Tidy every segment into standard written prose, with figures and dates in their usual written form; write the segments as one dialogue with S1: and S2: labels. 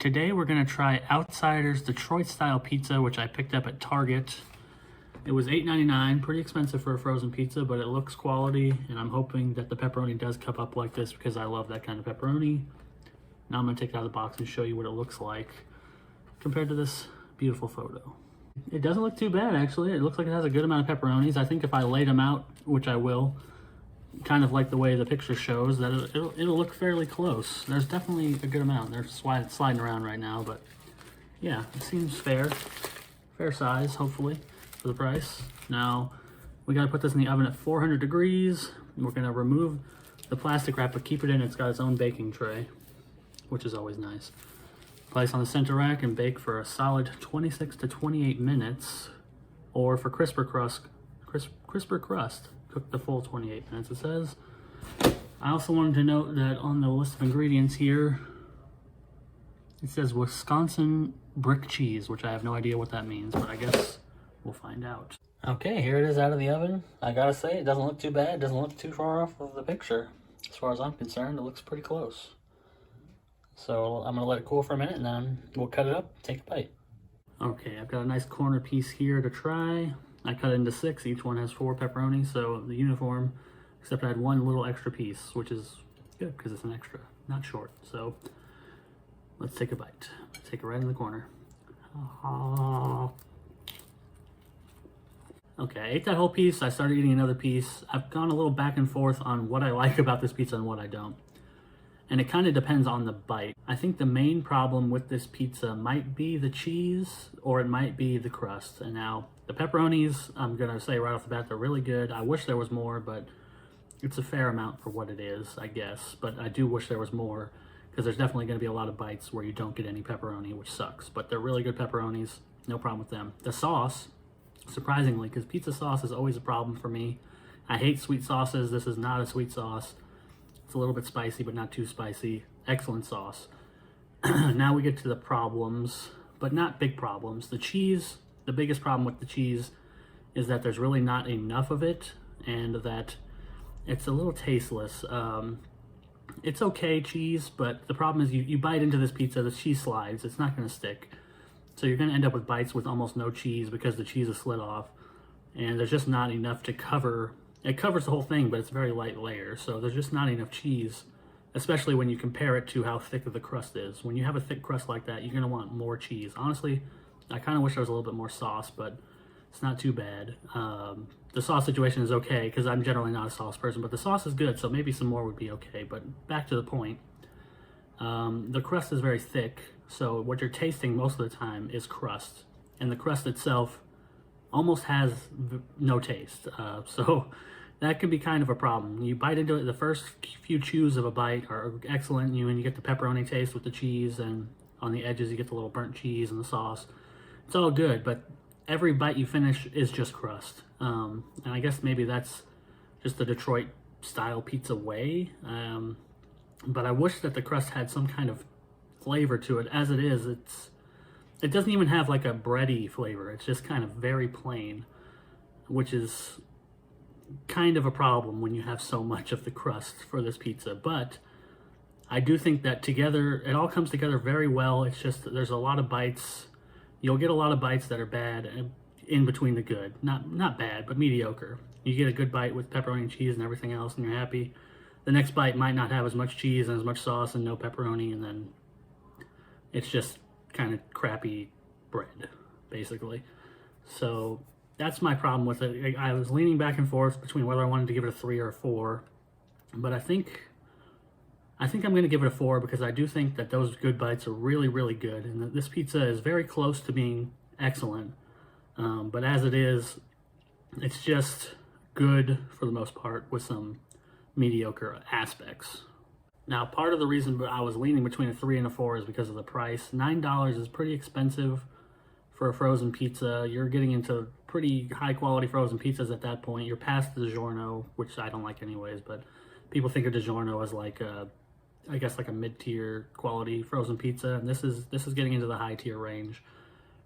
S1: today we're going to try Outsiders Detroit style pizza, which I picked up at Target. It was $8.99, pretty expensive for a frozen pizza, but it looks quality, and I'm hoping that the pepperoni does cup up like this because I love that kind of pepperoni. Now I'm going to take it out of the box and show you what it looks like compared to this beautiful photo. It doesn't look too bad, actually. It looks like it has a good amount of pepperonis. I think if I laid them out, which I will, kind of like the way the picture shows, that it'll look fairly close. There's definitely a good amount. They're sliding around right now, but yeah, it seems fair size, hopefully, for the price. Now we got to put this in the oven at 400 degrees. We're going to remove the plastic wrap, but keep it in. It's got its own baking tray, which is always nice. Place on the center rack and bake for a solid 26 to 28 minutes, or for crisper crust, cook the full 28 minutes, it says. I also wanted to note that on the list of ingredients here, it says Wisconsin brick cheese, which I have no idea what that means, but I guess we'll find out. Okay, here it is out of the oven. I gotta say, it doesn't look too bad. It doesn't look too far off of the picture. As far as I'm concerned, it looks pretty close. So I'm gonna let it cool for a minute and then we'll cut it up, take a bite. Okay, I've got a nice corner piece here to try. I cut it into 6, each one has 4 pepperoni, so the uniform, except I had one little extra piece, which is good because it's an extra, not short. So let's take a bite. Take it right in the corner. Okay, I ate that whole piece. I started eating another piece. I've gone a little back and forth on what I like about this pizza and what I don't. And it kind of depends on the bite. I think the main problem with this pizza might be the cheese, or it might be the crust. And now, the pepperonis, I'm gonna say right off the bat, they're really good. I wish there was more, but it's a fair amount for what it is, I guess. But I do wish there was more, because there's definitely gonna be a lot of bites where you don't get any pepperoni, which sucks. But they're really good pepperonis, no problem with them. The sauce, surprisingly, because pizza sauce is always a problem for me. I hate sweet sauces. This is not a sweet sauce. It's a little bit spicy, but not too spicy. Excellent sauce. Now we get to the problems, but not big problems. The cheese, the biggest problem with the cheese is that there's really not enough of it, and that it's a little tasteless. It's okay cheese, but the problem is you bite into this pizza, the cheese slides. It's not going to stick. So you're going to end up with bites with almost no cheese because the cheese is slid off, and there's just not enough to cover. It covers the whole thing, but it's a very light layer, so there's just not enough cheese, especially when you compare it to how thick the crust is. When you have a thick crust like that, you're going to want more cheese. Honestly, I kind of wish there was a little bit more sauce, but it's not too bad. The sauce situation is okay, because I'm generally not a sauce person, but the sauce is good, so maybe some more would be okay. But back to the point, the crust is very thick, so what you're tasting most of the time is crust, and the crust itself almost has no taste. So that can be kind of a problem. You bite into it, the first few chews of a bite are excellent, and you get the pepperoni taste with the cheese, and on the edges you get the little burnt cheese and the sauce. It's all good, but every bite you finish is just crust. And I guess maybe that's just the Detroit style pizza way. But I wish that the crust had some kind of flavor to it. As it is, it doesn't even have like a bready flavor. It's just kind of very plain, which is kind of a problem when you have so much of the crust for this pizza. But I do think that together, it all comes together very well. It's just that there's a lot of bites. You'll get a lot of bites that are bad and in between the good. Not bad, but mediocre. You get a good bite with pepperoni and cheese and everything else, and you're happy. The next bite might not have as much cheese and as much sauce and no pepperoni, and then it's just kind of crappy bread, basically. So that's my problem with it. I was leaning back and forth between whether I wanted to give it a 3 or a 4, but I think I'm going to give it a 4 because I do think that those good bites are really, really good, and that this pizza is very close to being excellent. But as it is, it's just good for the most part with some mediocre aspects. Now, part of the reason I was leaning between a 3 and a 4 is because of the price. $9 is pretty expensive for a frozen pizza. You're getting into pretty high quality frozen pizzas at that point. You're past the DiGiorno, which I don't like anyways, but people think of DiGiorno as like I guess like a mid-tier quality frozen pizza, and this is getting into the high tier range,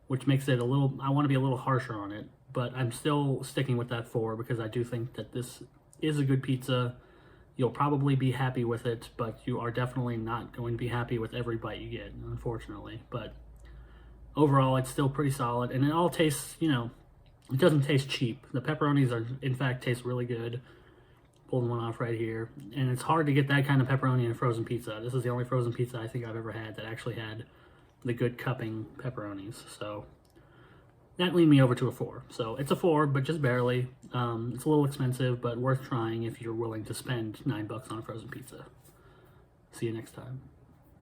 S1: which makes it a little, I want to be a little harsher on it, but I'm still sticking with that 4 because I do think that this is a good pizza. You'll probably be happy with it, but you are definitely not going to be happy with every bite you get, unfortunately. But overall, it's still pretty solid, and it all tastes, you know, it doesn't taste cheap. The pepperonis are, in fact, taste really good. Pulling one off right here. And it's hard to get that kind of pepperoni in a frozen pizza. This is the only frozen pizza I think I've ever had that actually had the good cupping pepperonis. So that leaned me over to a 4. So it's a 4, but just barely. It's a little expensive, but worth trying if you're willing to spend $9 on a frozen pizza. See you next time.